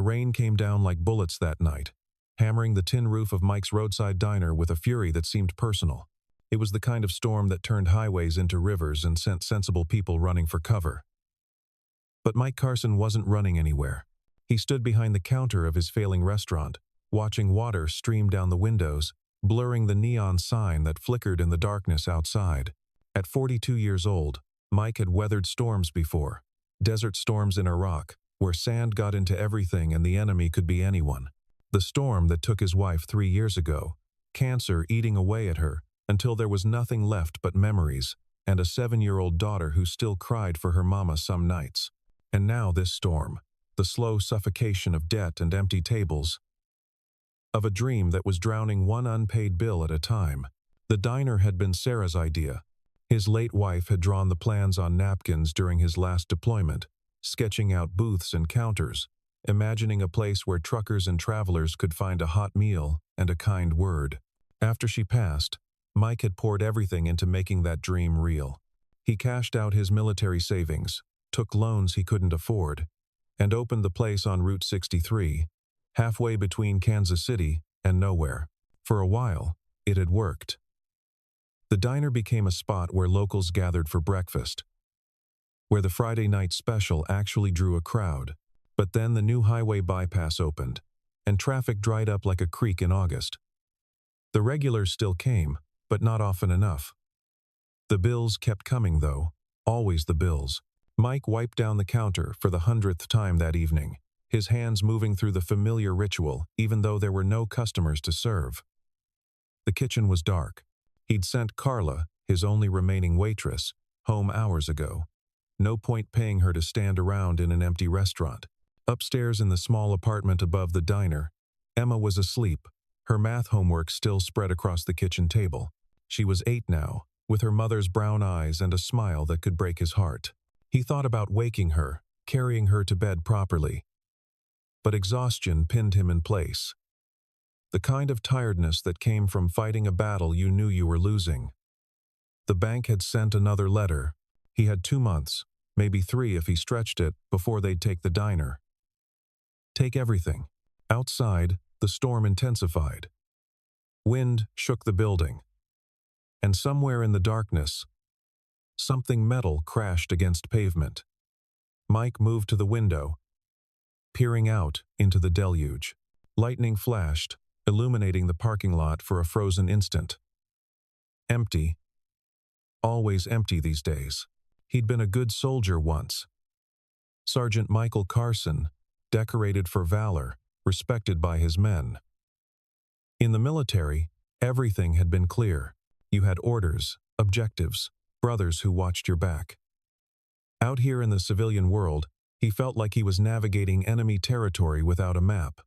rain came down like bullets that night, hammering the tin roof of Mike's roadside diner with a fury that seemed personal. It was the kind of storm that turned highways into rivers and sent sensible people running for cover. But Mike Carson wasn't running anywhere. He stood behind the counter of his failing restaurant, watching water stream down the windows, blurring the neon sign that flickered in the darkness outside. At 42 years old, Mike had weathered storms before. Desert storms in Iraq, where sand got into everything and the enemy could be anyone. The storm that took his wife 3 years ago, cancer eating away at her until there was nothing left but memories, and a 7-year-old daughter who still cried for her mama some nights. And now this storm, the slow suffocation of debt and empty tables, of a dream that was drowning one unpaid bill at a time. The diner had been Sarah's idea. His late wife had drawn the plans on napkins during his last deployment, sketching out booths and counters, imagining a place where truckers and travelers could find a hot meal and a kind word. After she passed, Mike had poured everything into making that dream real. He cashed out his military savings, took loans he couldn't afford, and opened the place on Route 63, halfway between Kansas City and nowhere. For a while, it had worked. The diner became a spot where locals gathered for breakfast, where the Friday night special actually drew a crowd. But then the new highway bypass opened, and traffic dried up like a creek in August. The regulars still came, but not often enough. The bills kept coming, though, always the bills. Mike wiped down the counter for the 100th time that evening, his hands moving through the familiar ritual even though there were no customers to serve. The kitchen was dark. He'd sent Carla, his only remaining waitress, home hours ago. No point paying her to stand around in an empty restaurant. Upstairs in the small apartment above the diner, Emma was asleep, her math homework still spread across the kitchen table. She was 8 now, with her mother's brown eyes and a smile that could break his heart. He thought about waking her, carrying her to bed properly. But exhaustion pinned him in place. The kind of tiredness that came from fighting a battle you knew you were losing. The bank had sent another letter. He had 2 months, maybe 3 if he stretched it, before they'd take the diner. Take everything. Outside, the storm intensified. Wind shook the building. And somewhere in the darkness, something metal crashed against pavement. Mike moved to the window, peering out into the deluge. Lightning flashed, illuminating the parking lot for a frozen instant. Empty. Always empty these days. He'd been a good soldier once. Sergeant Michael Carson, decorated for valor, respected by his men. In the military, everything had been clear. You had orders, objectives, brothers who watched your back. Out here in the civilian world, he felt like he was navigating enemy territory without a map.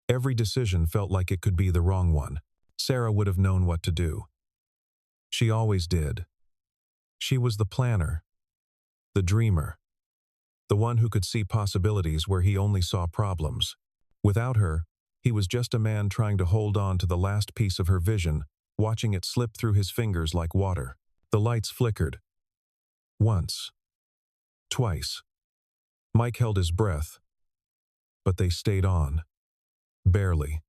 Every decision felt like it could be the wrong one. Sarah would have known what to do. She always did. She was the planner, the dreamer, the one who could see possibilities where he only saw problems. Without her, he was just a man trying to hold on to the last piece of her vision, watching it slip through his fingers like water. The lights flickered. Once. Twice. Mike held his breath, but they stayed on. Barely.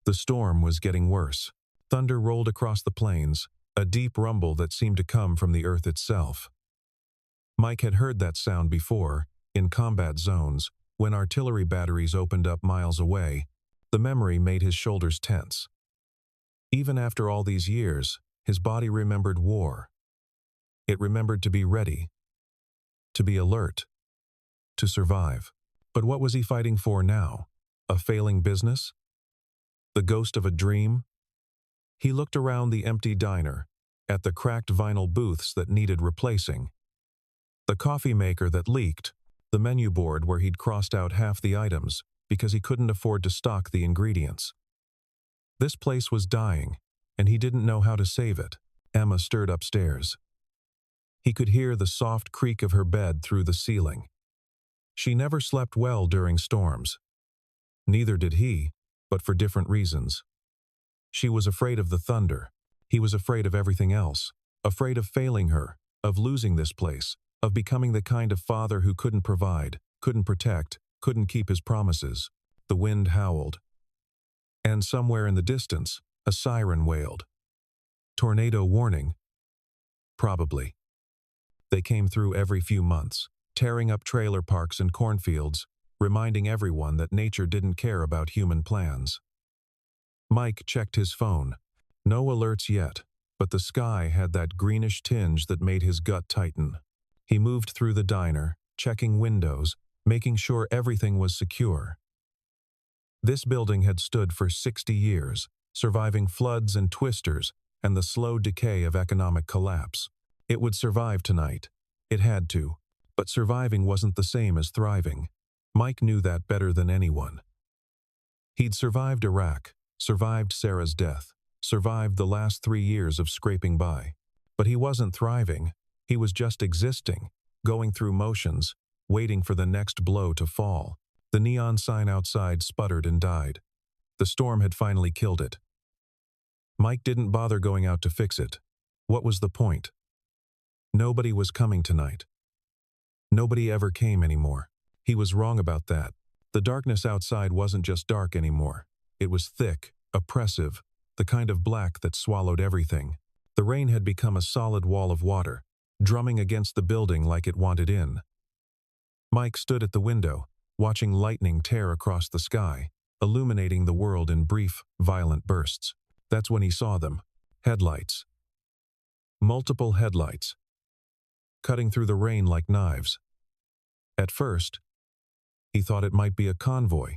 The storm was getting worse. Thunder rolled across the plains, a deep rumble that seemed to come from the earth itself. Mike had heard that sound before, in combat zones, when artillery batteries opened up miles away. The memory made his shoulders tense. Even after all these years, his body remembered war. It remembered to be ready, to be alert, to survive. But what was he fighting for now? A failing business? The ghost of a dream? He looked around the empty diner, at the cracked vinyl booths that needed replacing, the coffee maker that leaked, the menu board where he'd crossed out half the items because he couldn't afford to stock the ingredients. This place was dying, and he didn't know how to save it. Emma stirred upstairs. He could hear the soft creak of her bed through the ceiling. She never slept well during storms. Neither did he, but for different reasons. She was afraid of the thunder. He was afraid of everything else. Afraid of failing her, of losing this place, of becoming the kind of father who couldn't provide, couldn't protect, couldn't keep his promises. The wind howled. And somewhere in the distance, a siren wailed. Tornado warning? Probably. They came through every few months, tearing up trailer parks and cornfields, reminding everyone that nature didn't care about human plans. Mike checked his phone. No alerts yet, but the sky had that greenish tinge that made his gut tighten. He moved through the diner, checking windows, making sure everything was secure. This building had stood for 60 years, surviving floods and twisters and the slow decay of economic collapse. It would survive tonight. It had to. But surviving wasn't the same as thriving. Mike knew that better than anyone. He'd survived Iraq, survived Sarah's death, survived the last 3 years of scraping by. But he wasn't thriving. He was just existing, going through motions, waiting for the next blow to fall. The neon sign outside sputtered and died. The storm had finally killed it. Mike didn't bother going out to fix it. What was the point? Nobody was coming tonight. Nobody ever came anymore. He was wrong about that. The darkness outside wasn't just dark anymore. It was thick, oppressive, the kind of black that swallowed everything. The rain had become a solid wall of water, drumming against the building like it wanted in. Mike stood at the window, watching lightning tear across the sky, illuminating the world in brief, violent bursts. That's when he saw them. Headlights. Multiple headlights, cutting through the rain like knives. At first, he thought it might be a convoy,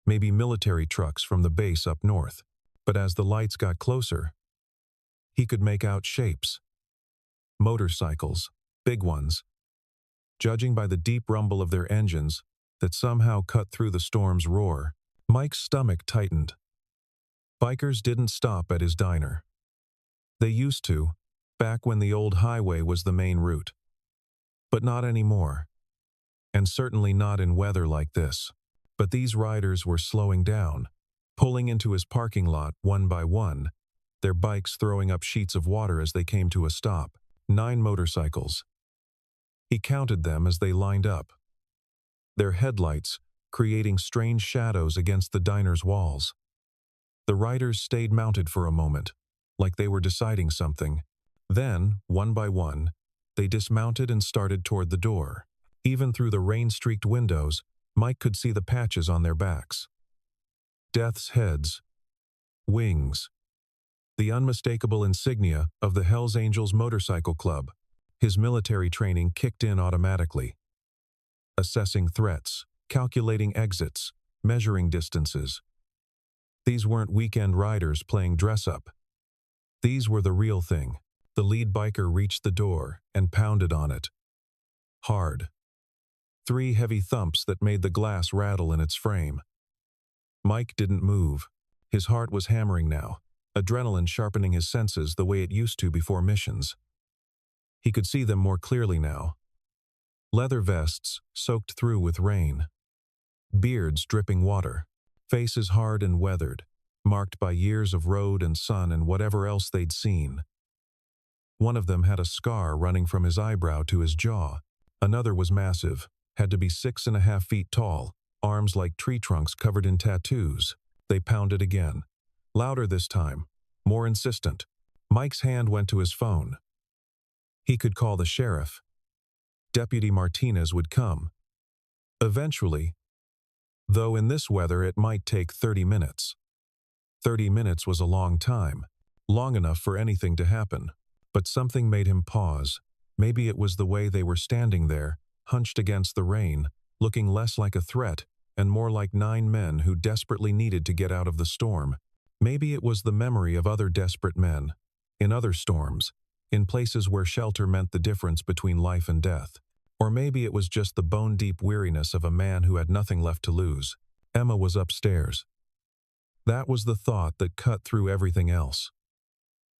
maybe military trucks from the base up north. But as the lights got closer, he could make out shapes. Motorcycles, big ones. Judging by the deep rumble of their engines that somehow cut through the storm's roar, Mike's stomach tightened. Bikers didn't stop at his diner. They used to, back when the old highway was the main route. But not anymore. And certainly not in weather like this. But these riders were slowing down, pulling into his parking lot one by one, their bikes throwing up sheets of water as they came to a stop. 9 motorcycles. He counted them as they lined up, their headlights creating strange shadows against the diner's walls. The riders stayed mounted for a moment, like they were deciding something. Then, one by one, they dismounted and started toward the door. Even through the rain-streaked windows, Mike could see the patches on their backs. Death's heads. Wings. The unmistakable insignia of the Hells Angels Motorcycle Club. His military training kicked in automatically. Assessing threats, calculating exits, measuring distances. These weren't weekend riders playing dress-up. These were the real thing. The lead biker reached the door and pounded on it. Hard. 3 heavy thumps that made the glass rattle in its frame. Mike didn't move. His heart was hammering now, adrenaline sharpening his senses the way it used to before missions. He could see them more clearly now. Leather vests soaked through with rain. Beards dripping water. Faces hard and weathered, marked by years of road and sun and whatever else they'd seen. One of them had a scar running from his eyebrow to his jaw. Another was massive, had to be 6.5 feet tall, arms like tree trunks covered in tattoos. They pounded again. Louder this time, more insistent. Mike's hand went to his phone. He could call the sheriff. Deputy Martinez would come. Eventually, though in this weather it might take 30 minutes. 30 minutes was a long time, long enough for anything to happen. But something made him pause. Maybe it was the way they were standing there, hunched against the rain, looking less like a threat and more like 9 men who desperately needed to get out of the storm. Maybe it was the memory of other desperate men, in other storms, in places where shelter meant the difference between life and death. Or maybe it was just the bone-deep weariness of a man who had nothing left to lose. Emma was upstairs. That was the thought that cut through everything else.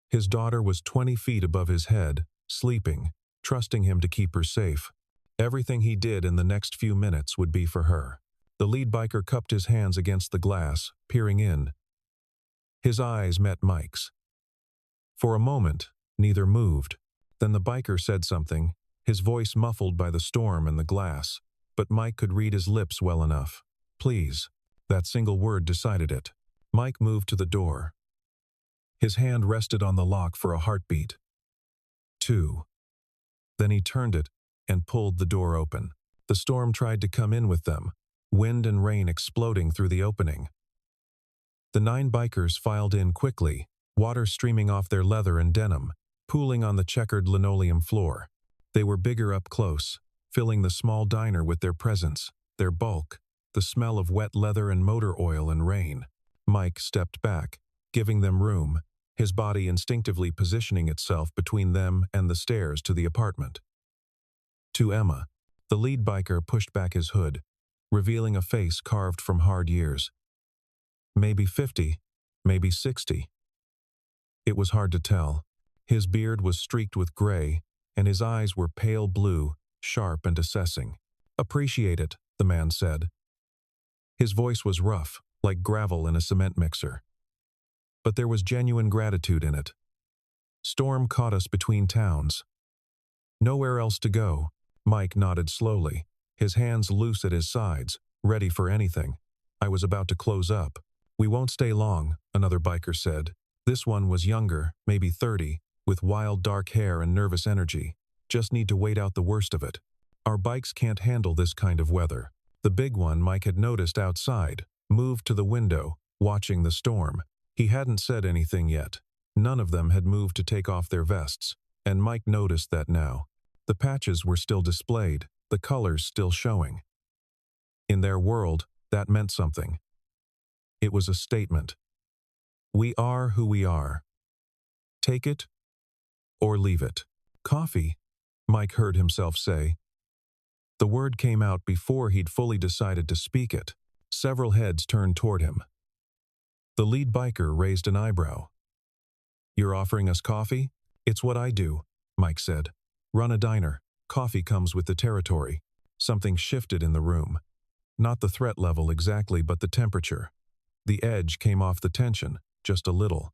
His daughter was 20 feet above his head, sleeping, trusting him to keep her safe. Everything he did in the next few minutes would be for her. The lead biker cupped his hands against the glass, peering in. His eyes met Mike's. For a moment, neither moved. Then the biker said something, his voice muffled by the storm and the glass. but Mike could read his lips well enough. Please. That single word decided it. Mike moved to the door. His hand rested on the lock for a heartbeat. 2. Then he turned it and pulled the door open. The storm tried to come in with them, wind and rain exploding through the opening. The 9 bikers filed in quickly, water streaming off their leather and denim, pooling on the checkered linoleum floor. They were bigger up close, filling the small diner with their presence, their bulk, the smell of wet leather and motor oil and rain. Mike stepped back, giving them room, his body instinctively positioning itself between them and the stairs to the apartment. To Emma, the lead biker pushed back his hood, revealing a face carved from hard years. Maybe 50, maybe 60. It was hard to tell. His beard was streaked with gray, and his eyes were pale blue, sharp and assessing. "Appreciate it," the man said. His voice was rough, like gravel in a cement mixer. But there was genuine gratitude in it. Storm caught us between towns. Nowhere else to go. Mike nodded slowly, his hands loose at his sides, ready for anything. I was about to close up. "We won't stay long," another biker said. This one was younger, maybe 30, with wild dark hair and nervous energy. "Just need to wait out the worst of it. Our bikes can't handle this kind of weather." The big one Mike had noticed outside moved to the window, watching the storm. He hadn't said anything yet. None of them had moved to take off their vests, and Mike noticed that now. The patches were still displayed, the colors still showing. In their world, that meant something. It was a statement. We are who we are. Take it or leave it. "Coffee," Mike heard himself say. The word came out before he'd fully decided to speak it. Several heads turned toward him. The lead biker raised an eyebrow. "You're offering us coffee?" "It's what I do," Mike said. "Run a diner. Coffee comes with the territory." Something shifted in the room. Not the threat level exactly, but the temperature. The edge came off the tension, just a little.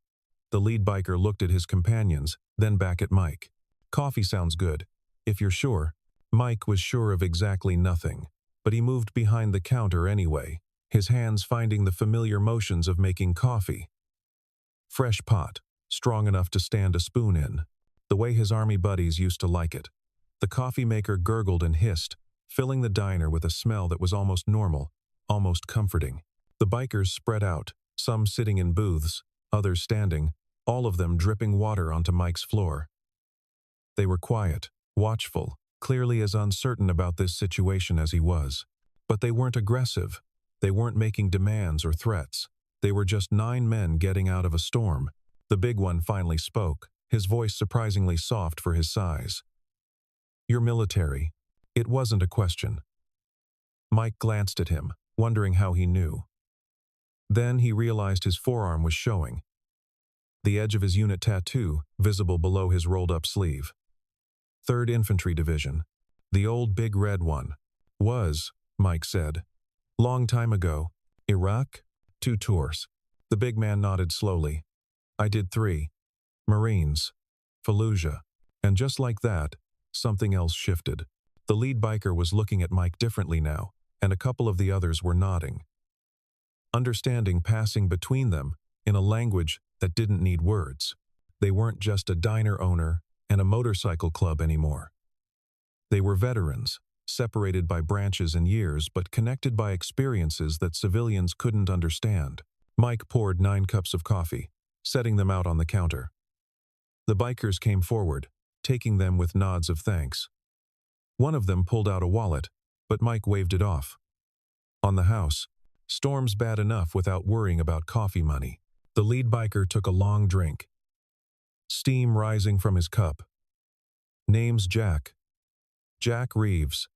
The lead biker looked at his companions, then back at Mike. "Coffee sounds good. If you're sure." Mike was sure of exactly nothing, but he moved behind the counter anyway, his hands finding the familiar motions of making coffee. Fresh pot, strong enough to stand a spoon in, the way his army buddies used to like it. The coffee maker gurgled and hissed, filling the diner with a smell that was almost normal, almost comforting. The bikers spread out, some sitting in booths, others standing, all of them dripping water onto Mike's floor. They were quiet, watchful, clearly as uncertain about this situation as he was. But they weren't aggressive. They weren't making demands or threats. They were just 9 men getting out of a storm. The big one finally spoke, his voice surprisingly soft for his size. "You're military." It wasn't a question. Mike glanced at him, wondering how he knew. Then he realized his forearm was showing. The edge of his unit tattoo, visible below his rolled-up sleeve. 3rd Infantry Division. The old big red one. "Was," Mike said. "Long time ago. Iraq? 2 tours." The big man nodded slowly. "I did 3. Marines. Fallujah." And just like that, something else shifted. The lead biker was looking at Mike differently now, and a couple of the others were nodding. Understanding passing between them in a language that didn't need words. They weren't just a diner owner and a motorcycle club anymore. They were veterans, separated by branches and years but connected by experiences that civilians couldn't understand. Mike poured 9 cups of coffee, setting them out on the counter. The bikers came forward, taking them with nods of thanks. One of them pulled out a wallet, but Mike waved it off. On the house, storm's bad enough without worrying about coffee money. The lead biker took a long drink. Steam rising from his cup. "Name's Jack. Jack Reeves.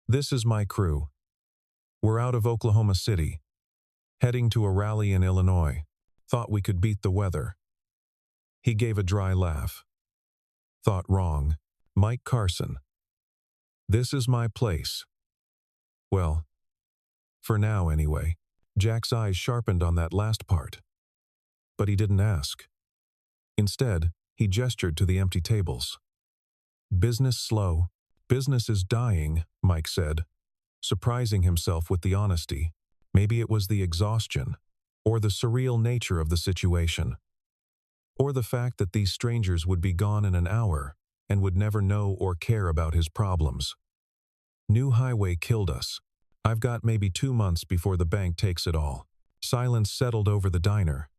This is my crew. We're out of Oklahoma City. Heading to a rally in Illinois. Thought we could beat the weather." He gave a dry laugh. "Thought wrong. Mike Carson. This is my place. Well, for now anyway." Jack's eyes sharpened on that last part. But he didn't ask. Instead, he gestured to the empty tables. "Business slow. Business is dying," Mike said. surprising himself with the honesty. Maybe it was the exhaustion, or the surreal nature of the situation, or the fact that these strangers would be gone in an hour and would never know or care about his problems. New highway killed us. I've got maybe 2 months before the bank takes it all. Silence settled over the diner.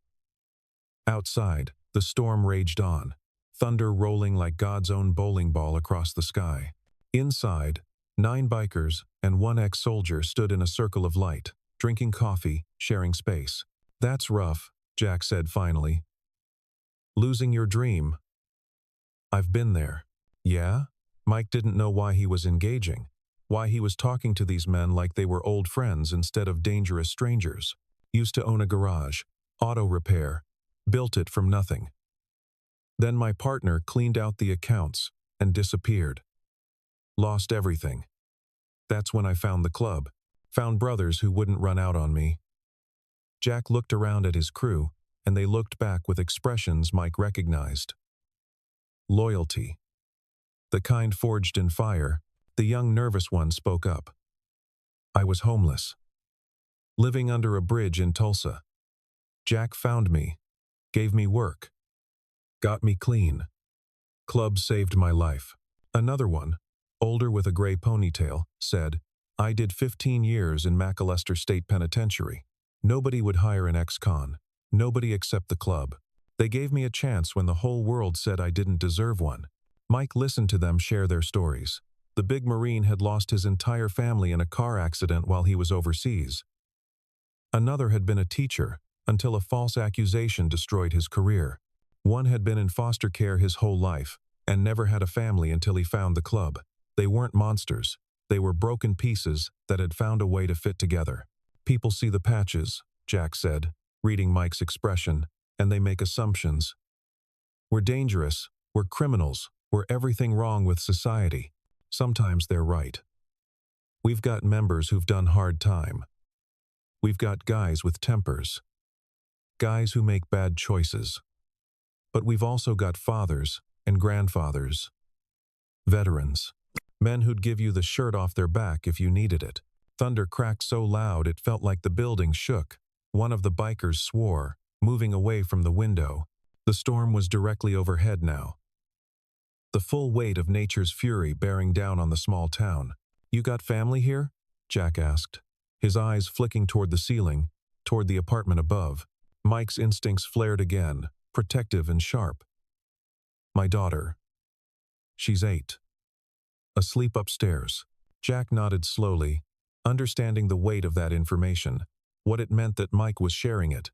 Outside, the storm raged on, thunder rolling like God's own bowling ball across the sky. Inside, 9 bikers and 1 ex-soldier stood in a circle of light, drinking coffee, sharing space. "That's rough," Jack said finally. "Losing your dream." "I've been there." "Yeah?" Mike didn't know why he was engaging, why he was talking to these men like they were old friends instead of dangerous strangers. Used to own a garage, auto repair, built it from nothing. Then my partner cleaned out the accounts and disappeared. Lost everything. That's when I found the club, found brothers who wouldn't run out on me. Jack looked around at his crew, and they looked back with expressions Mike recognized. Loyalty. The kind forged in fire. The young nervous one spoke up. "I was homeless, living under a bridge in Tulsa. Jack found me, gave me work, got me clean. Club saved my life." Another one, older with a gray ponytail, said, "I did 15 years in McAlester State Penitentiary. Nobody would hire an ex-con. Nobody except the club. They gave me a chance when the whole world said I didn't deserve one." Mike listened to them share their stories. The big Marine had lost his entire family in a car accident while he was overseas. Another had been a teacher until a false accusation destroyed his career. One had been in foster care his whole life and never had a family until he found the club. They weren't monsters. They were broken pieces that had found a way to fit together. "People see the patches," Jack said, reading Mike's expression, "and they make assumptions. We're dangerous, we're criminals, we're everything wrong with society. Sometimes they're right. We've got members who've done hard time. We've got guys with tempers. Guys who make bad choices. But we've also got fathers and grandfathers. Veterans. Men who'd give you the shirt off their back if you needed it." Thunder cracked so loud it felt like the building shook. One of the bikers swore, moving away from the window. The storm was directly overhead now, the full weight of nature's fury bearing down on the small town. "You got family here?" Jack asked, his eyes flicking toward the ceiling, toward the apartment above. Mike's instincts flared again, protective and sharp. "My daughter. She's 8. Asleep upstairs." Jack nodded slowly, understanding the weight of that information, what it meant that Mike was sharing it.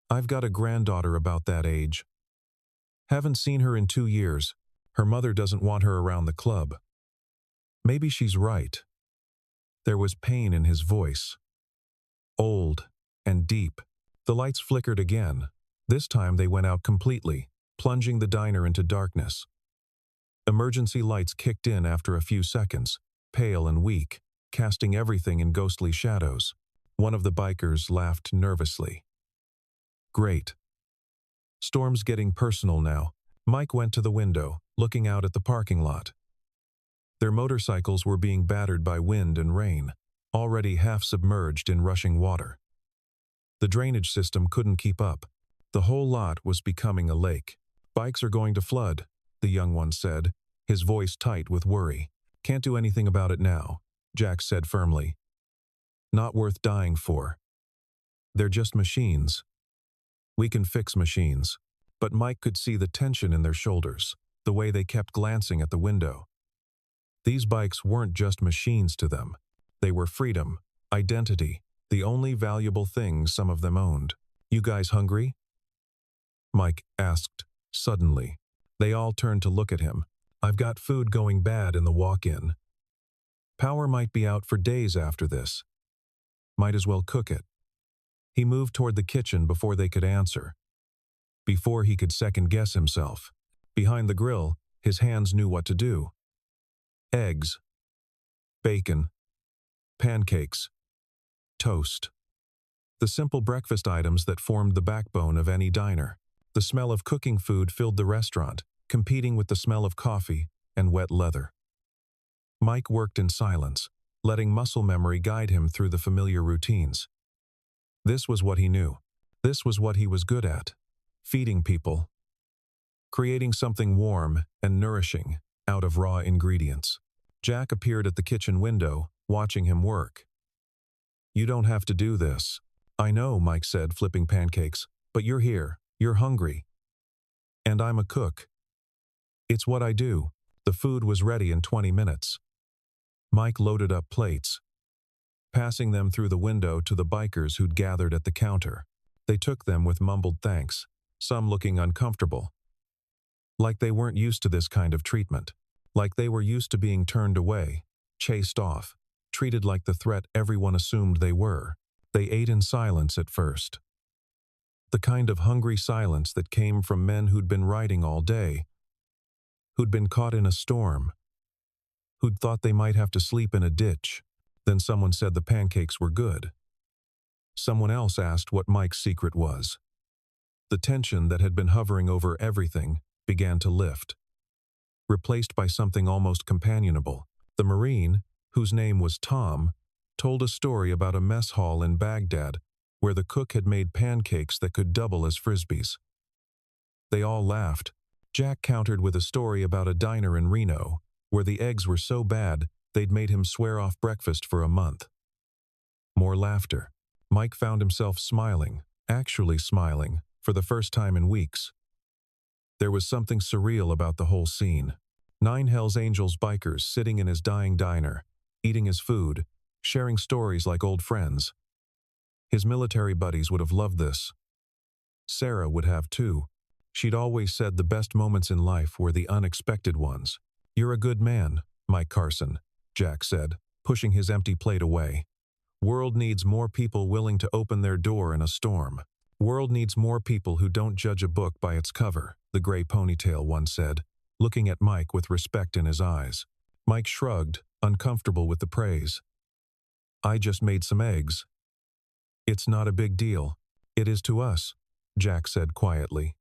"I've got a granddaughter about that age. Haven't seen her in 2 years. Her mother doesn't want her around the club." "Maybe she's right." There was pain in his voice. Old and deep. The lights flickered again. This time they went out completely, plunging the diner into darkness. Emergency lights kicked in after a few seconds, pale and weak, casting everything in ghostly shadows. One of the bikers laughed nervously. "Great. Storm's getting personal now." Mike went to the window, looking out at the parking lot. Their motorcycles were being battered by wind and rain, already half submerged in rushing water. The drainage system couldn't keep up. The whole lot was becoming a lake. "Bikes are going to flood," the young one said, his voice tight with worry. "Can't do anything about it now," Jack said firmly. "Not worth dying for. They're just machines. We can fix machines." But Mike could see the tension in their shoulders, the way they kept glancing at the window. These bikes weren't just machines to them. They were freedom, identity, the only valuable things some of them owned. "You guys hungry?" Mike asked, suddenly. They all turned to look at him. "I've got food going bad in the walk-in. Power might be out for days after this. Might as well cook it." He moved toward the kitchen before they could answer, before he could second-guess himself. Behind the grill, his hands knew what to do. Eggs, bacon, pancakes, toast. The simple breakfast items that formed the backbone of any diner. The smell of cooking food filled the restaurant, competing with the smell of coffee and wet leather. Mike worked in silence, letting muscle memory guide him through the familiar routines. This was what he knew. This was what he was good at. Feeding people. Creating something warm and nourishing out of raw ingredients. Jack appeared at the kitchen window, watching him work. "You don't have to do this." "I know," Mike said, flipping pancakes, "but you're here. You're hungry. And I'm a cook. It's what I do." The food was ready in 20 minutes. Mike loaded up plates, passing them through the window to the bikers who'd gathered at the counter. They took them with mumbled thanks, some looking uncomfortable. Like they weren't used to this kind of treatment. Like they were used to being turned away, chased off, treated like the threat everyone assumed they were. They ate in silence at first. The kind of hungry silence that came from men who'd been riding all day, who'd been caught in a storm, who'd thought they might have to sleep in a ditch. Then someone said the pancakes were good. Someone else asked what Mike's secret was. The tension that had been hovering over everything began to lift, replaced by something almost companionable. The Marine, whose name was Tom, told a story about a mess hall in Baghdad where the cook had made pancakes that could double as frisbees. They all laughed. Jack countered with a story about a diner in Reno where the eggs were so bad they'd made him swear off breakfast for a month. More laughter. Mike found himself smiling, actually smiling, for the first time in weeks. There was something surreal about the whole scene. 9 Hells Angels bikers sitting in his dying diner, eating his food, sharing stories like old friends. His military buddies would have loved this. Sarah would have too. She'd always said the best moments in life were the unexpected ones. "You're a good man, Mike Carson," Jack said, pushing his empty plate away. "World needs more people willing to open their door in a storm. World needs more people who don't judge a book by its cover," the gray ponytail one said, looking at Mike with respect in his eyes. Mike shrugged, uncomfortable with the praise. "I just made some eggs." "It's not a big deal." "It is to us," Jack said quietly.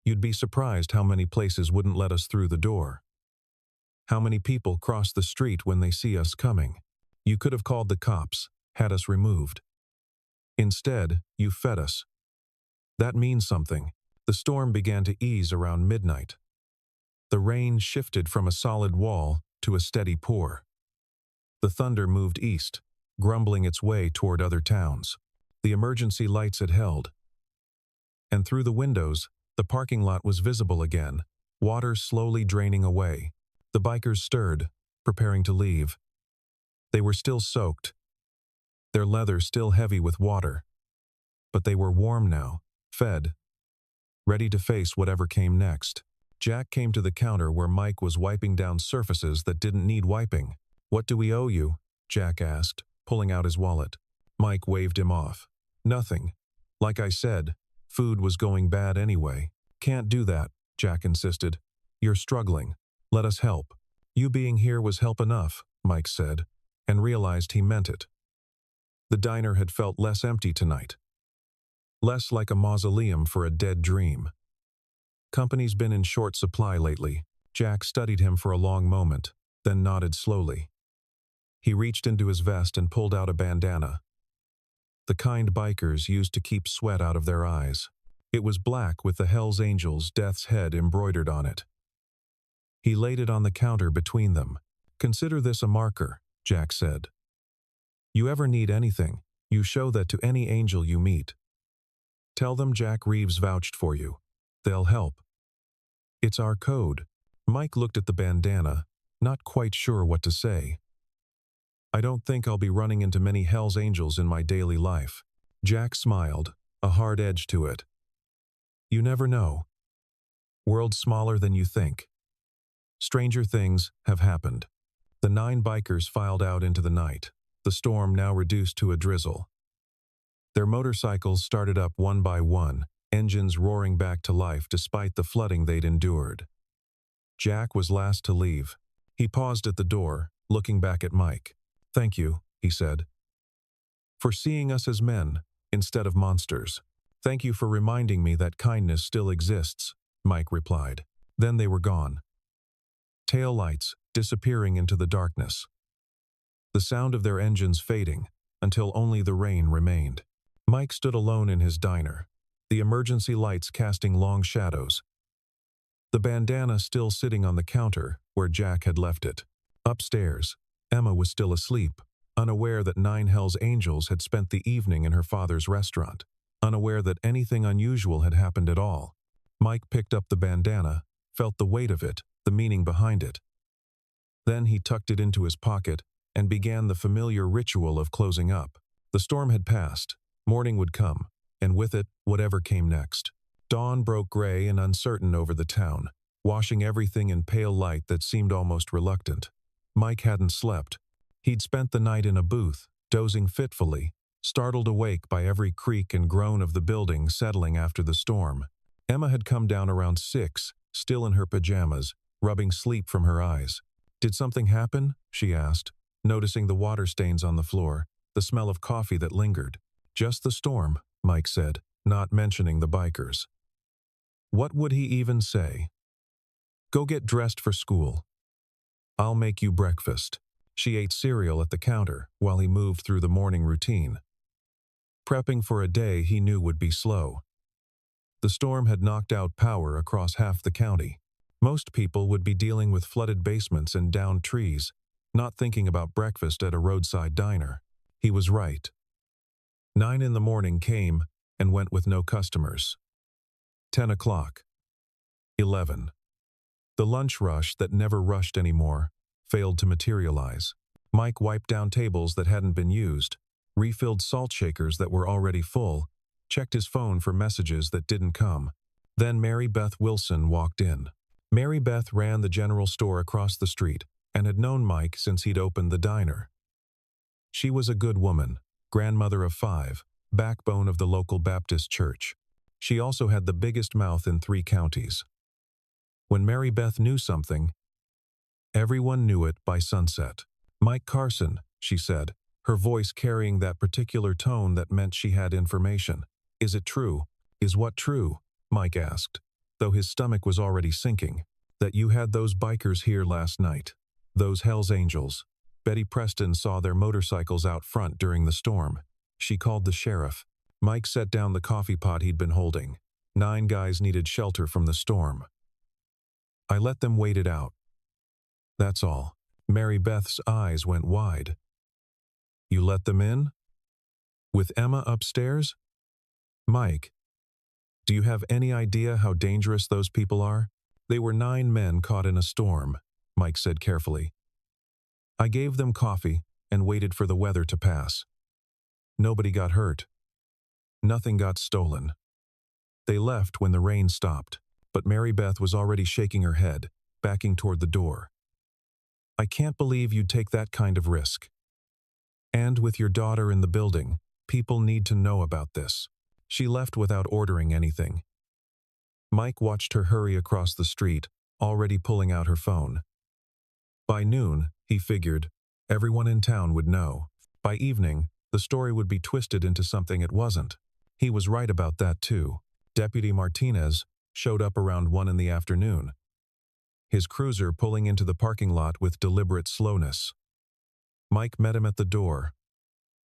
"You'd be surprised how many places wouldn't let us through the door. How many people cross the street when they see us coming. You could have called the cops, had us removed. Instead, you fed us. That means something." The storm began to ease around midnight. The rain shifted from a solid wall to a steady pour. The thunder moved east, grumbling its way toward other towns. The emergency lights had held. And through the windows, the parking lot was visible again, water slowly draining away. The bikers stirred, preparing to leave. They were still soaked, their leather still heavy with water. But they were warm now, fed, ready to face whatever came next. Jack came to the counter where Mike was wiping down surfaces that didn't need wiping. "What do we owe you?" Jack asked, pulling out his wallet. Mike waved him off. "Nothing. Like I said, food was going bad anyway." "Can't do that," Jack insisted. "You're struggling. Let us help." "You being here was help enough," Mike said, and realized he meant it. The diner had felt less empty tonight. Less like a mausoleum for a dead dream. Company's been in short supply lately. Jack studied him for a long moment, then nodded slowly. He reached into his vest and pulled out a bandana. The kind bikers used to keep sweat out of their eyes. It was black with the Hells Angels' death's head embroidered on it. He laid it on the counter between them. "Consider this a marker," Jack said. "You ever need anything, you show that to any angel you meet. Tell them Jack Reeves vouched for you. They'll help. It's our code." Mike looked at the bandana, not quite sure what to say. "I don't think I'll be running into many Hells Angels in my daily life." Jack smiled, a hard edge to it. "You never know. World's smaller than you think. Stranger things have happened." The 9 bikers filed out into the night, the storm now reduced to a drizzle. Their motorcycles started up one by one, engines roaring back to life despite the flooding they'd endured. Jack was last to leave. He paused at the door, looking back at Mike. "Thank you," he said, "for seeing us as men instead of monsters. Thank you for reminding me that kindness still exists," Mike replied. Then they were gone. Tail lights disappearing into the darkness. the sound of their engines fading, until only the rain remained. Mike stood alone in his diner, the emergency lights casting long shadows, the bandana still sitting on the counter where Jack had left it. Upstairs, Emma was still asleep, unaware that 9 Hells Angels had spent the evening in her father's restaurant, unaware that anything unusual had happened at all. Mike picked up the bandana, felt the weight of it, the meaning behind it. Then he tucked it into his pocket and began the familiar ritual of closing up. The storm had passed, morning would come, and with it, whatever came next. Dawn broke gray and uncertain over the town, washing everything in pale light that seemed almost reluctant. Mike hadn't slept. He'd spent the night in a booth, dozing fitfully, startled awake by every creak and groan of the building settling after the storm. Emma had come down around 6, still in her pajamas, rubbing sleep from her eyes. "Did something happen?" she asked, noticing the water stains on the floor, the smell of coffee that lingered. "Just the storm," Mike said, not mentioning the bikers. What would he even say? "Go get dressed for school. I'll make you breakfast." She ate cereal at the counter while he moved through the morning routine, prepping for a day he knew would be slow. The storm had knocked out power across half the county. Most people would be dealing with flooded basements and downed trees, not thinking about breakfast at a roadside diner. He was right. 9 in the morning came and went with no customers. 10 o'clock. 11. The lunch rush that never rushed anymore failed to materialize. Mike wiped down tables that hadn't been used, refilled salt shakers that were already full, checked his phone for messages that didn't come. Then Mary Beth Wilson walked in. Mary Beth ran the general store across the street and had known Mike since he'd opened the diner. She was a good woman, grandmother of 5, backbone of the local Baptist church. She also had the biggest mouth in 3 counties. When Mary Beth knew something, everyone knew it by sunset. "Mike Carson," she said, her voice carrying that particular tone that meant she had information. "Is it true?" "Is what true?" Mike asked, though his stomach was already sinking. "That you had those bikers here last night. Those Hells Angels. Betty Preston saw their motorcycles out front during the storm. She called the sheriff." Mike set down the coffee pot he'd been holding. 9 guys needed shelter from the storm. "I let them wait it out. That's all." Mary Beth's eyes went wide. "You let them in? With Emma upstairs? Mike, do you have any idea how dangerous those people are?" "They were 9 men caught in a storm," Mike said carefully. "I gave them coffee and waited for the weather to pass. Nobody got hurt. Nothing got stolen. They left when the rain stopped." But Mary Beth was already shaking her head, backing toward the door. "I can't believe you'd take that kind of risk. And with your daughter in the building, people need to know about this." She left without ordering anything. Mike watched her hurry across the street, already pulling out her phone. By noon, he figured, everyone in town would know. By evening, the story would be twisted into something it wasn't. He was right about that too. Deputy Martinez showed up around 1 in the afternoon, his cruiser pulling into the parking lot with deliberate slowness. Mike met him at the door,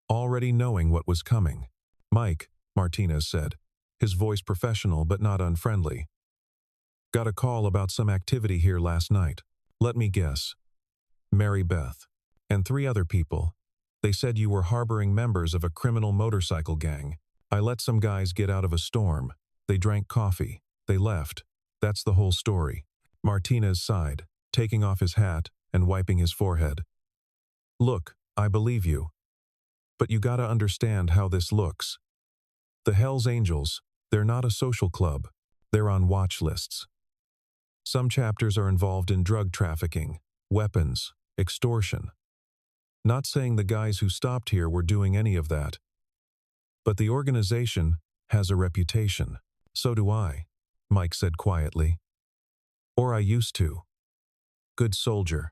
already knowing what was coming. "Mike," Martinez said, his voice professional but not unfriendly. "Got a call about some activity here last night. Let me guess. Mary Beth and 3 other people. They said you were harboring members of a criminal motorcycle gang. I let some guys get out of a storm. They drank coffee. They left. That's the whole story." Martinez sighed, taking off his hat and wiping his forehead. "Look, I believe you. But you gotta understand how this looks. The Hells Angels, they're not a social club. They're on watch lists. Some chapters are involved in drug trafficking, weapons, extortion. Not saying the guys who stopped here were doing any of that. But the organization has a reputation. So do I," Mike said quietly. "Or I used to. Good soldier.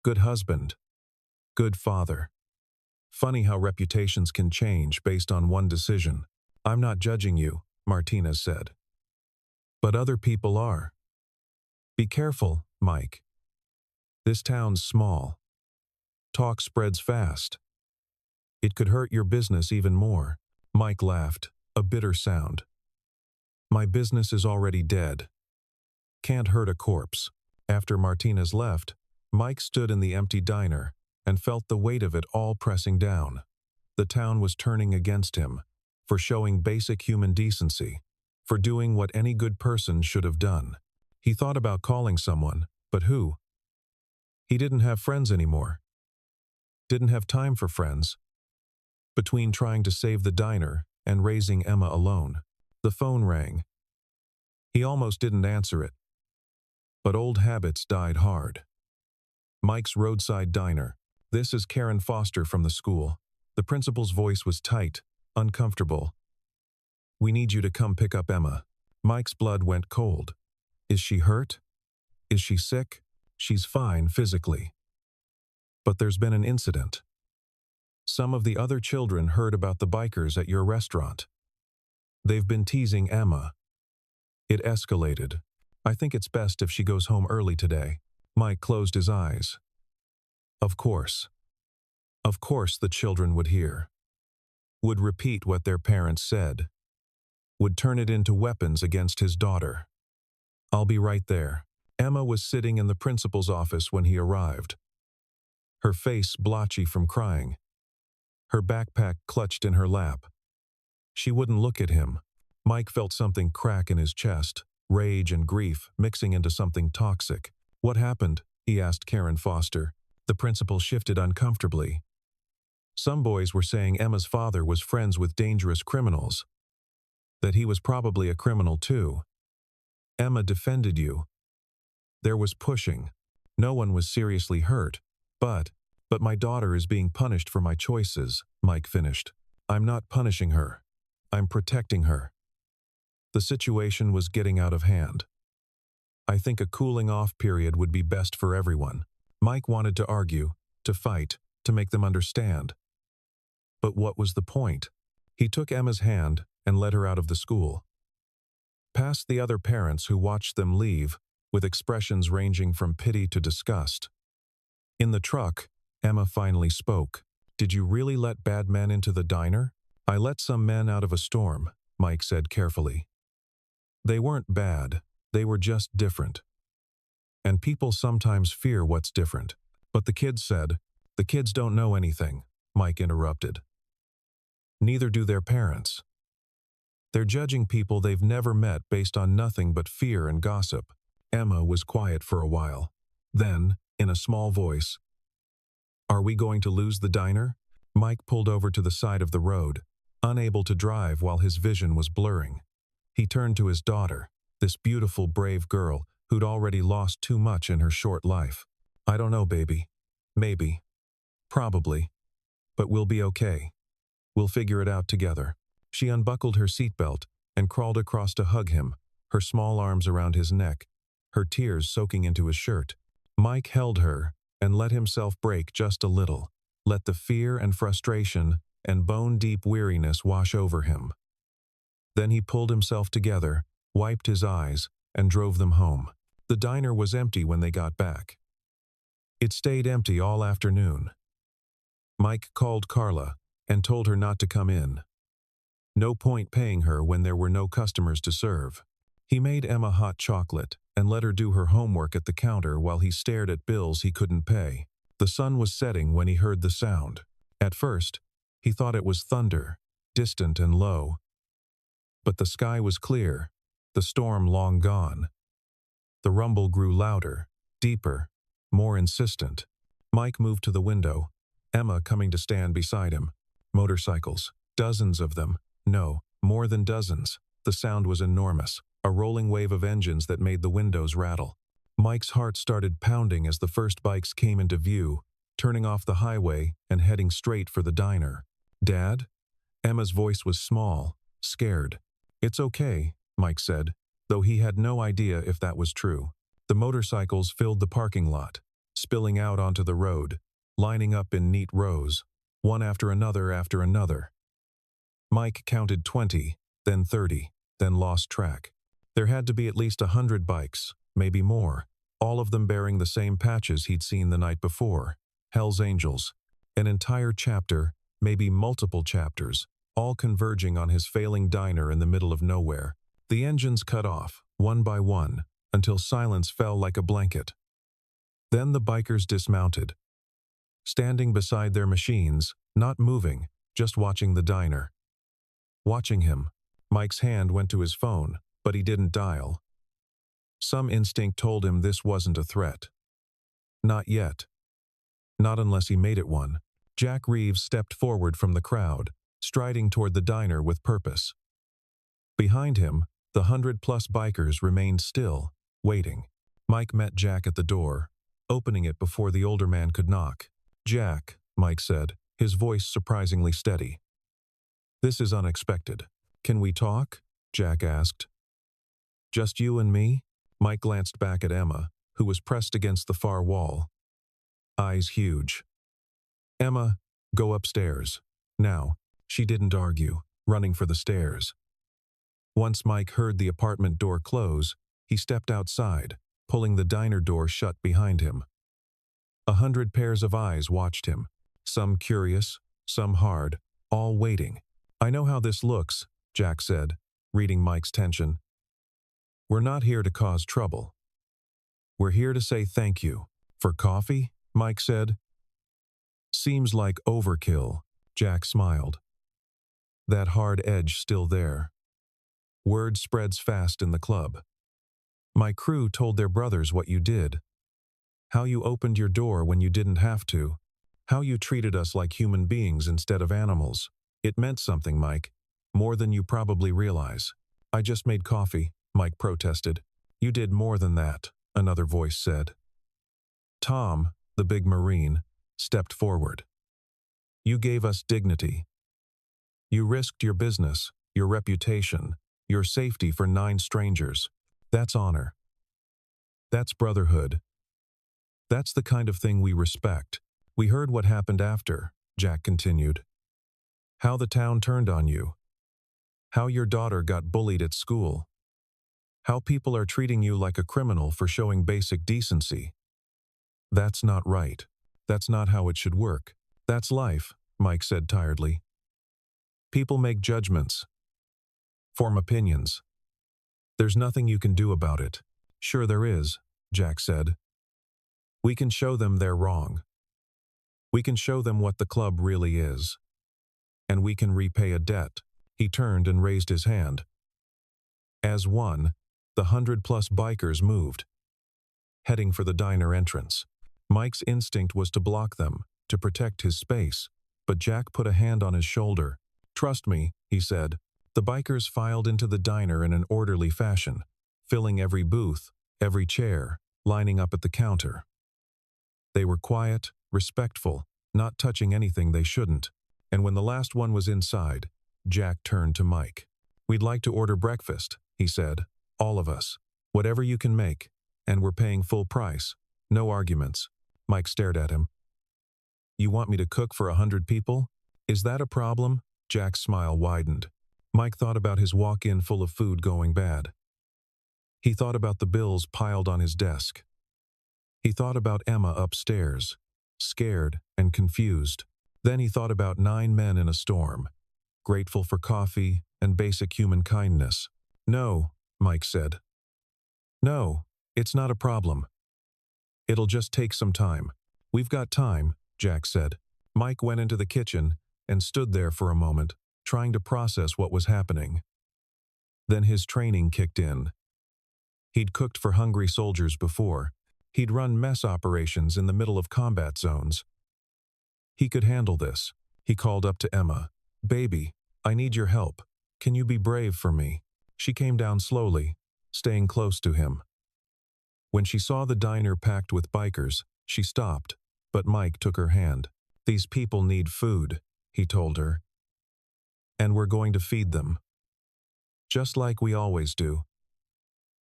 Good husband. Good father. Funny how reputations can change based on one decision." "I'm not judging you," Martinez said. "But other people are. Be careful, Mike. This town's small. Talk spreads fast. It could hurt your business even more. Mike laughed, a bitter sound. My business is already dead. Can't hurt a corpse. After Martinez left, Mike stood in the empty diner and felt the weight of it all pressing down. The town was turning against him, for showing basic human decency, for doing what any good person should have done. He thought about calling someone, but who? He didn't have friends anymore. Didn't have time for friends. Between trying to save the diner and raising Emma alone, the phone rang. He almost didn't answer it. But old habits died hard. Mike's roadside diner. This is Karen Foster from the school. The principal's voice was tight, uncomfortable. We need you to come pick up Emma. Mike's blood went cold. Is she hurt? Is she sick? She's fine physically. But there's been an incident. Some of the other children heard about the bikers at your restaurant. They've been teasing Emma. It escalated. I think it's best if she goes home early today. Mike closed his eyes. Of course. Of course the children would hear. Would repeat what their parents said. Would turn it into weapons against his daughter. I'll be right there. Emma was sitting in the principal's office when he arrived. Her face blotchy from crying. Her backpack clutched in her lap. She wouldn't look at him. Mike felt something crack in his chest, rage and grief mixing into something toxic. What happened? He asked Karen Foster. The principal shifted uncomfortably. Some boys were saying Emma's father was friends with dangerous criminals. That he was probably a criminal too. Emma defended you. There was pushing. No one was seriously hurt. But my daughter is being punished for my choices, Mike finished. I'm not punishing her. I'm protecting her. The situation was getting out of hand. I think a cooling-off period would be best for everyone. Mike wanted to argue, to fight, to make them understand. But what was the point? He took Emma's hand and led her out of the school. Past the other parents who watched them leave, with expressions ranging from pity to disgust. In the truck, Emma finally spoke. Did you really let bad men into the diner? I let some men out of a storm, Mike said carefully. They weren't bad, they were just different. And people sometimes fear what's different. But the kids said, the kids don't know anything, Mike interrupted. Neither do their parents. They're judging people they've never met based on nothing but fear and gossip. Emma was quiet for a while. Then, in a small voice, are we going to lose the diner? Mike pulled over to the side of the road, unable to drive while his vision was blurring. He turned to his daughter, this beautiful, brave girl who'd already lost too much in her short life. I don't know, baby. Maybe. Probably. But we'll be okay. We'll figure it out together. She unbuckled her seatbelt and crawled across to hug him, her small arms around his neck, her tears soaking into his shirt. Mike held her and let himself break just a little, let the fear and frustration and bone-deep weariness wash over him. Then he pulled himself together, wiped his eyes, and drove them home. The diner was empty when they got back. It stayed empty all afternoon. Mike called Carla and told her not to come in. No point paying her when there were no customers to serve. He made Emma hot chocolate and let her do her homework at the counter while he stared at bills he couldn't pay. The sun was setting when he heard the sound. At first, he thought it was thunder, distant and low. But the sky was clear, the storm long gone. The rumble grew louder, deeper, more insistent. Mike moved to the window, Emma coming to stand beside him. Motorcycles, dozens of them. No, more than dozens. The sound was enormous, a rolling wave of engines that made the windows rattle. Mike's heart started pounding as the first bikes came into view, turning off the highway and heading straight for the diner. Dad? Emma's voice was small, scared. It's okay, Mike said, though he had no idea if that was true. The motorcycles filled the parking lot, spilling out onto the road, lining up in neat rows, one after another. Mike counted 20, then 30, then lost track. There had to be at least 100 bikes, maybe more, all of them bearing the same patches he'd seen the night before. Hell's Angels. An entire chapter, maybe multiple chapters, all converging on his failing diner in the middle of nowhere. The engines cut off, one by one, until silence fell like a blanket. Then the bikers dismounted, standing beside their machines, not moving, just watching the diner. Watching him, Mike's hand went to his phone, but he didn't dial. Some instinct told him this wasn't a threat. Not yet. Not unless he made it one. Jack Reeves stepped forward from the crowd, striding toward the diner with purpose. Behind him, the 100-plus bikers remained still, waiting. Mike met Jack at the door, opening it before the older man could knock. "Jack," Mike said, his voice surprisingly steady. "This is unexpected. Can we talk?" Jack asked. "Just you and me?" Mike glanced back at Emma, who was pressed against the far wall. Eyes huge. "Emma, go upstairs. Now." She didn't argue, running for the stairs. Once Mike heard the apartment door close, he stepped outside, pulling the diner door shut behind him. 100 pairs of eyes watched him, some curious, some hard, all waiting. "I know how this looks," Jack said, reading Mike's tension. "We're not here to cause trouble. We're here to say thank you." "For coffee?" Mike said. "Seems like overkill," Jack smiled. That hard edge still there. Word spreads fast in the club. "My crew told their brothers what you did. How you opened your door when you didn't have to. How you treated us like human beings instead of animals. It meant something, Mike. More than you probably realize." "I just made coffee," Mike protested. "You did more than that," another voice said. Tom, the big Marine, stepped forward. "You gave us dignity. You risked your business, your reputation, your safety for 9 strangers. That's honor. That's brotherhood. That's the kind of thing we respect." "We heard what happened after," Jack continued. "How the town turned on you. How your daughter got bullied at school. How people are treating you like a criminal for showing basic decency. That's not right. That's not how it should work. That's life," Mike said tiredly. "People make judgments, form opinions. There's nothing you can do about it." "Sure there is," Jack said. "We can show them they're wrong. We can show them what the club really is. And we can repay a debt." He turned and raised his hand. As one, the 100-plus bikers moved, heading for the diner entrance. Mike's instinct was to block them, to protect his space, but Jack put a hand on his shoulder. "Trust me," he said. The bikers filed into the diner in an orderly fashion, filling every booth, every chair, lining up at the counter. They were quiet, respectful, not touching anything they shouldn't, and when the last one was inside, Jack turned to Mike. "We'd like to order breakfast," he said. "All of us. Whatever you can make, and we're paying full price. No arguments." Mike stared at him. "You want me to cook for 100 people? Is that a problem?" Jack's smile widened. Mike thought about his walk-in full of food going bad. He thought about the bills piled on his desk. He thought about Emma upstairs, scared and confused. Then he thought about 9 men in a storm, grateful for coffee and basic human kindness. "No," Mike said. "No, it's not a problem. It'll just take some time." "We've got time," Jack said. Mike went into the kitchen and stood there for a moment, trying to process what was happening. Then his training kicked in. He'd cooked for hungry soldiers before. He'd run mess operations in the middle of combat zones. He could handle this. He called up to Emma. "Baby, I need your help. Can you be brave for me?" She came down slowly, staying close to him. When she saw the diner packed with bikers, she stopped, but Mike took her hand. "These people need food," he told her. "And we're going to feed them. Just like we always do.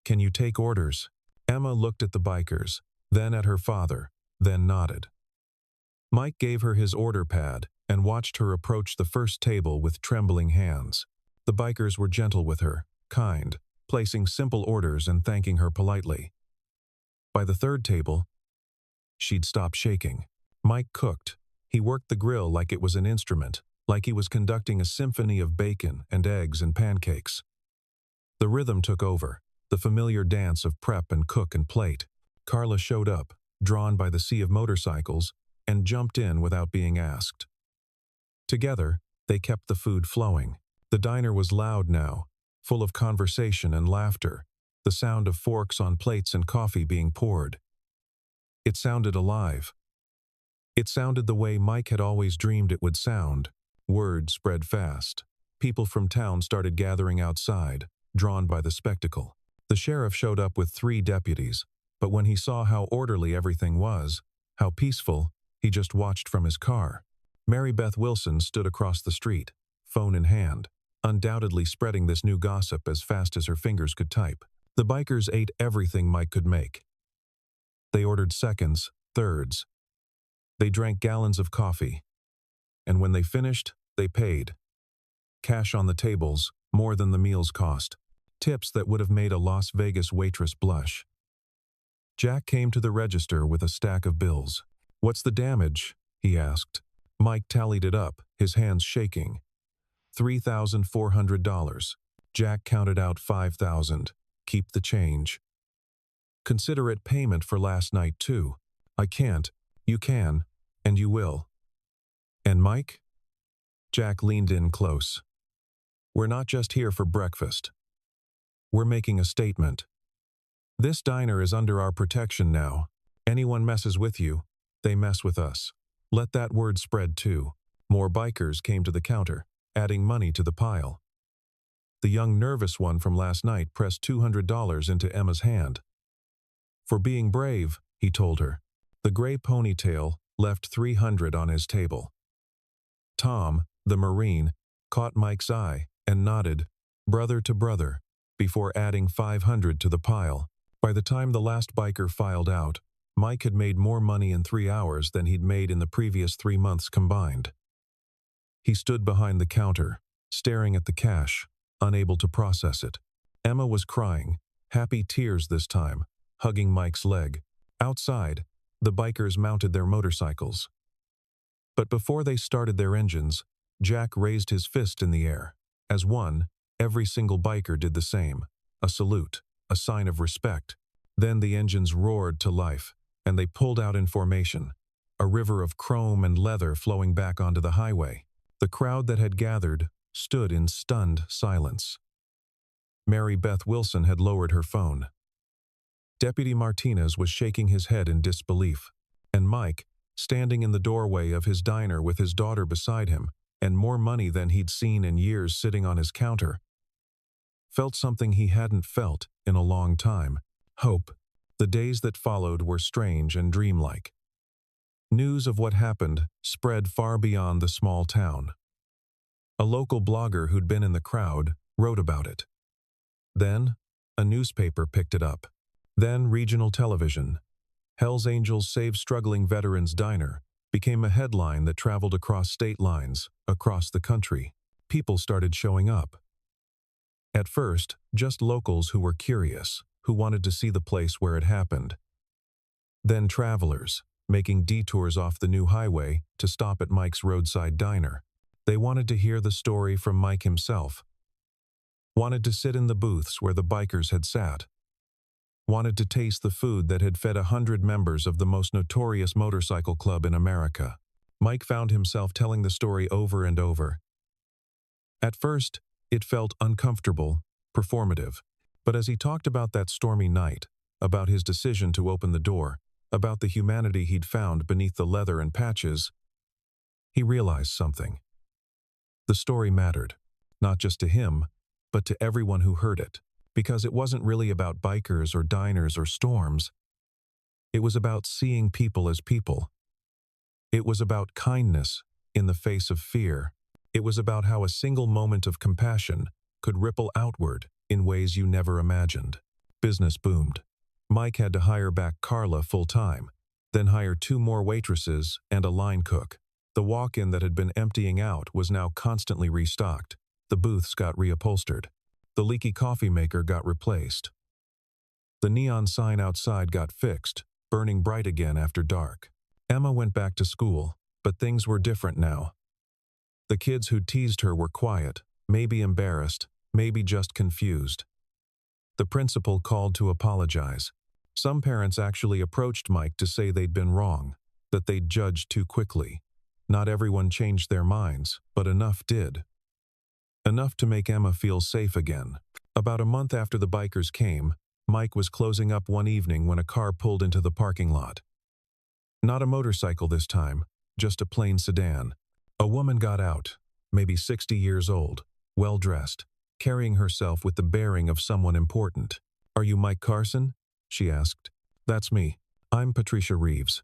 Can you take orders?" Emma looked at the bikers, then at her father, then nodded. Mike gave her his order pad and watched her approach the first table with trembling hands. The bikers were gentle with her, kind, placing simple orders and thanking her politely. By the third table, she'd stopped shaking. Mike cooked. He worked the grill like it was an instrument, like he was conducting a symphony of bacon and eggs and pancakes. The rhythm took over, the familiar dance of prep and cook and plate. Carla showed up, drawn by the sea of motorcycles, and jumped in without being asked. Together, they kept the food flowing. The diner was loud now, full of conversation and laughter, the sound of forks on plates and coffee being poured. It sounded alive. It sounded the way Mike had always dreamed it would sound. Word spread fast. People from town started gathering outside, drawn by the spectacle. The sheriff showed up with 3 deputies, but when he saw how orderly everything was, how peaceful, he just watched from his car. Mary Beth Wilson stood across the street, phone in hand, undoubtedly spreading this new gossip as fast as her fingers could type. The bikers ate everything Mike could make. They ordered seconds, thirds. They drank gallons of coffee. And when they finished, they paid. Cash on the tables, more than the meals cost. Tips that would have made a Las Vegas waitress blush. Jack came to the register with a stack of bills. "What's the damage?" he asked. Mike tallied it up, his hands shaking. $3,400. Jack counted out $5,000. "Keep the change." "Consider it payment for last night, too." "I can't." "You can, and you will." "And Mike?" Jack leaned in close. "We're not just here for breakfast. We're making a statement. This diner is under our protection now. Anyone messes with you, they mess with us. Let that word spread too." More bikers came to the counter, adding money to the pile. The young nervous one from last night pressed $200 into Emma's hand. "For being brave," he told her. The gray ponytail left $300 on his table. Tom, the Marine, caught Mike's eye and nodded, brother to brother, before adding $500 to the pile. By the time the last biker filed out, Mike had made more money in 3 hours than he'd made in the previous 3 months combined. He stood behind the counter, staring at the cash, unable to process it. Emma was crying, happy tears this time, hugging Mike's leg. Outside, the bikers mounted their motorcycles. But before they started their engines, Jack raised his fist in the air. As one, every single biker did the same. A salute, a sign of respect. Then the engines roared to life, and they pulled out in formation, a river of chrome and leather flowing back onto the highway. The crowd that had gathered stood in stunned silence. Mary Beth Wilson had lowered her phone. Deputy Martinez was shaking his head in disbelief, and Mike, standing in the doorway of his diner with his daughter beside him, and more money than he'd seen in years sitting on his counter, felt something he hadn't felt in a long time: hope. The days that followed were strange and dreamlike. News of what happened spread far beyond the small town. A local blogger who'd been in the crowd wrote about it. Then, a newspaper picked it up. Then regional television. "Hell's Angels Save Struggling Veterans Diner" became a headline that traveled across state lines, across the country. People started showing up. At first, just locals who were curious, who wanted to see the place where it happened. Then travelers, making detours off the new highway to stop at Mike's roadside diner. They wanted to hear the story from Mike himself. Wanted to sit in the booths where the bikers had sat. Wanted to taste the food that had fed 100 members of the most notorious motorcycle club in America. Mike found himself telling the story over and over. At first, it felt uncomfortable, performative. But as he talked about that stormy night, about his decision to open the door, about the humanity he'd found beneath the leather and patches, he realized something. The story mattered, not just to him, but to everyone who heard it, because it wasn't really about bikers or diners or storms. It was about seeing people as people. It was about kindness in the face of fear. It was about how a single moment of compassion could ripple outward in ways you never imagined. Business boomed. Mike had to hire back Carla full-time, then hire 2 more waitresses and a line cook. The walk-in that had been emptying out was now constantly restocked. The booths got reupholstered. The leaky coffee maker got replaced. The neon sign outside got fixed, burning bright again after dark. Emma went back to school, but things were different now. The kids who teased her were quiet, maybe embarrassed, maybe just confused. The principal called to apologize. Some parents actually approached Mike to say they'd been wrong, that they'd judged too quickly. Not everyone changed their minds, but enough did. Enough to make Emma feel safe again. About a month after the bikers came, Mike was closing up one evening when a car pulled into the parking lot. Not a motorcycle this time, just a plain sedan. A woman got out, maybe 60 years old, well-dressed, carrying herself with the bearing of someone important. "Are you Mike Carson?" she asked. "That's me. I'm Patricia Reeves."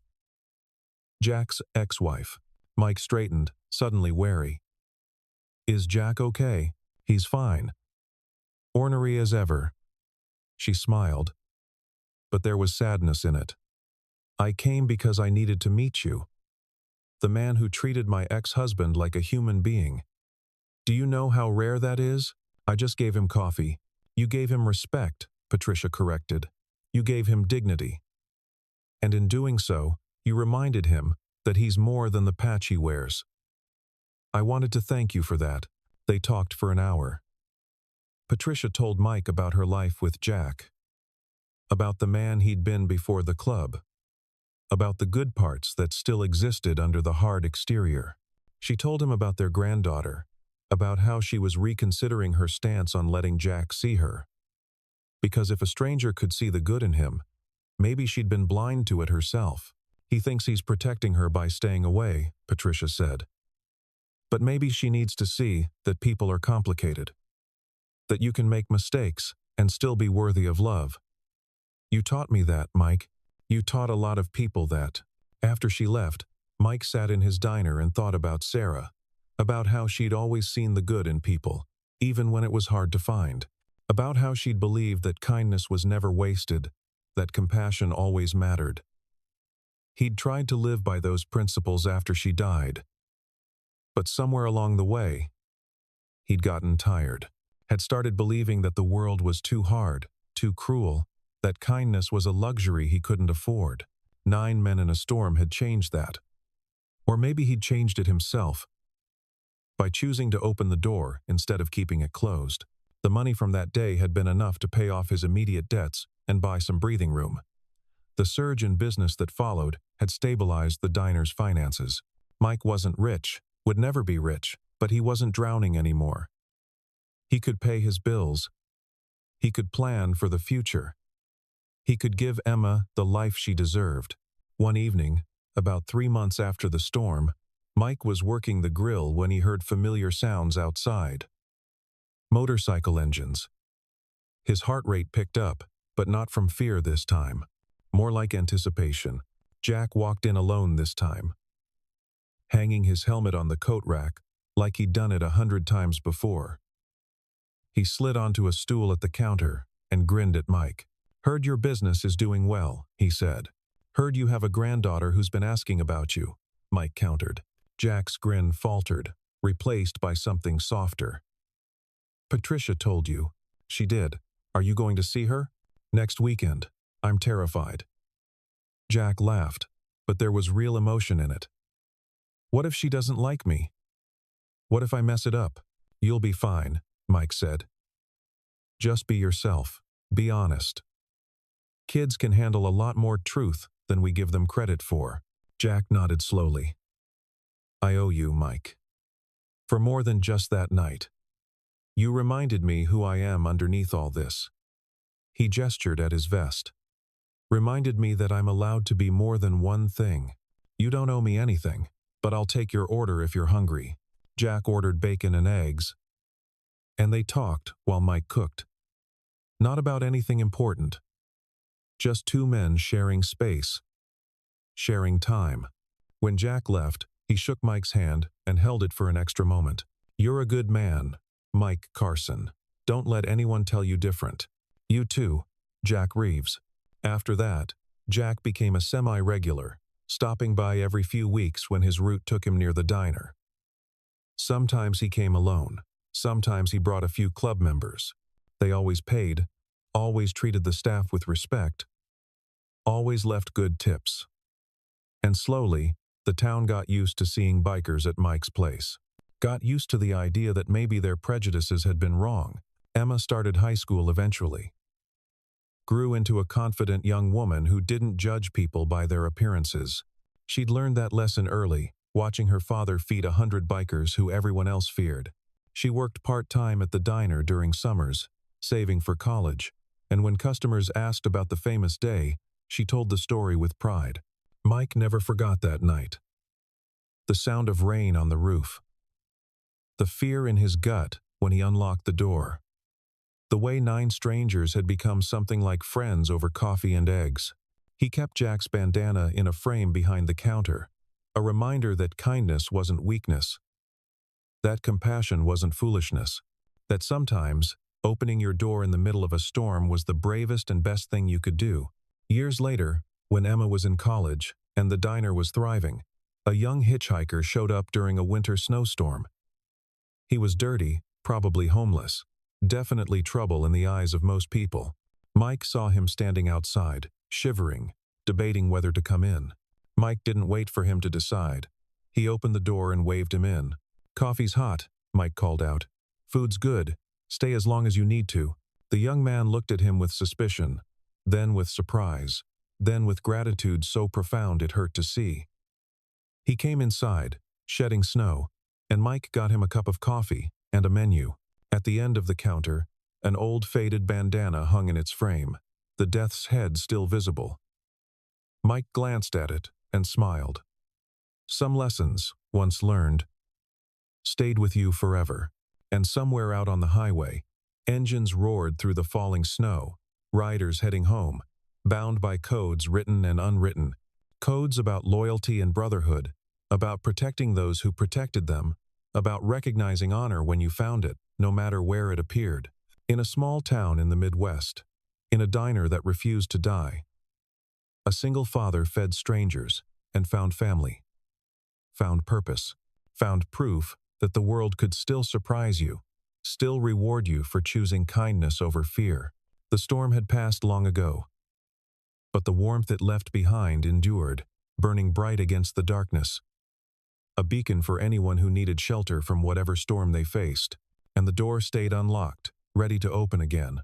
Jack's ex-wife. Mike straightened, suddenly wary. "Is Jack okay?" "He's fine. Ornery as ever." She smiled, but there was sadness in it. "I came because I needed to meet you. The man who treated my ex-husband like a human being. Do you know how rare that is? I just gave him coffee." "You gave him respect," Patricia corrected. "You gave him dignity. And in doing so, you reminded him that he's more than the patch he wears. I wanted to thank you for that." They talked for an hour. Patricia told Mike about her life with Jack, about the man he'd been before the club, about the good parts that still existed under the hard exterior. She told him about their granddaughter, about how she was reconsidering her stance on letting Jack see her. Because if a stranger could see the good in him, maybe she'd been blind to it herself. "He thinks he's protecting her by staying away," Patricia said. "But maybe she needs to see that people are complicated, that you can make mistakes and still be worthy of love. You taught me that, Mike. You taught a lot of people that." After she left, Mike sat in his diner and thought about Sarah, about how she'd always seen the good in people, even when it was hard to find, about how she'd believed that kindness was never wasted, that compassion always mattered. He'd tried to live by those principles after she died. But somewhere along the way, he'd gotten tired, had started believing that the world was too hard, too cruel, that kindness was a luxury he couldn't afford. 9 Men in a Storm had changed that. Or maybe he'd changed it himself, by choosing to open the door instead of keeping it closed. The money from that day had been enough to pay off his immediate debts and buy some breathing room. The surge in business that followed had stabilized the diner's finances. Mike wasn't rich, would never be rich, but he wasn't drowning anymore. He could pay his bills. He could plan for the future. He could give Emma the life she deserved. One evening, about 3 months after the storm, Mike was working the grill when he heard familiar sounds outside. Motorcycle engines. His heart rate picked up, but not from fear this time. More like anticipation. Jack walked in alone this time, hanging his helmet on the coat rack, like he'd done it 100 times before. He slid onto a stool at the counter and grinned at Mike. "Heard your business is doing well," he said. "Heard you have a granddaughter who's been asking about you," Mike countered. Jack's grin faltered, replaced by something softer. "Patricia told you." "She did. Are you going to see her?" "Next weekend. I'm terrified." Jack laughed, but there was real emotion in it. "What if she doesn't like me? What if I mess it up?" "You'll be fine," Mike said. "Just be yourself. Be honest. Kids can handle a lot more truth than we give them credit for." Jack nodded slowly. "I owe you, Mike. For more than just that night. You reminded me who I am underneath all this." He gestured at his vest. "Reminded me that I'm allowed to be more than one thing. You don't owe me anything, but I'll take your order if you're hungry." Jack ordered bacon and eggs, and they talked while Mike cooked. Not about anything important. Just 2 men sharing space, sharing time. When Jack left, he shook Mike's hand and held it for an extra moment. "You're a good man, Mike Carson. Don't let anyone tell you different." "You too, Jack Reeves." After that, Jack became a semi-regular, stopping by every few weeks when his route took him near the diner. Sometimes he came alone. Sometimes he brought a few club members. They always paid, always treated the staff with respect, always left good tips. And slowly, the town got used to seeing bikers at Mike's place. Got used to the idea that maybe their prejudices had been wrong. Emma started high school eventually. Grew into a confident young woman who didn't judge people by their appearances. She'd learned that lesson early, watching her father feed 100 bikers who everyone else feared. She worked part-time at the diner during summers, saving for college, and when customers asked about the famous day, she told the story with pride. Mike never forgot that night. The sound of rain on the roof. The fear in his gut when he unlocked the door. The way 9 strangers had become something like friends over coffee and eggs. He kept Jack's bandana in a frame behind the counter, a reminder that kindness wasn't weakness, that compassion wasn't foolishness, that sometimes opening your door in the middle of a storm was the bravest and best thing you could do. Years later, when Emma was in college and the diner was thriving, a young hitchhiker showed up during a winter snowstorm. He was dirty, probably homeless, definitely trouble in the eyes of most people. Mike saw him standing outside, shivering, debating whether to come in. Mike didn't wait for him to decide. He opened the door and waved him in. "Coffee's hot," Mike called out. "Food's good. Stay as long as you need to." The young man looked at him with suspicion, then with surprise, then with gratitude so profound it hurt to see. He came inside, shedding snow, and Mike got him a cup of coffee and a menu. At the end of the counter, an old faded bandana hung in its frame, the death's head still visible. Mike glanced at it and smiled. Some lessons, once learned, stayed with you forever. And somewhere out on the highway, engines roared through the falling snow, riders heading home, bound by codes written and unwritten, codes about loyalty and brotherhood, about protecting those who protected them, about recognizing honor when you found it, no matter where it appeared. In a small town in the Midwest, in a diner that refused to die, a single father fed strangers and found family, found purpose, found proof that the world could still surprise you, still reward you for choosing kindness over fear. The storm had passed long ago, but the warmth it left behind endured, burning bright against the darkness. A beacon for anyone who needed shelter from whatever storm they faced, and the door stayed unlocked, ready to open again.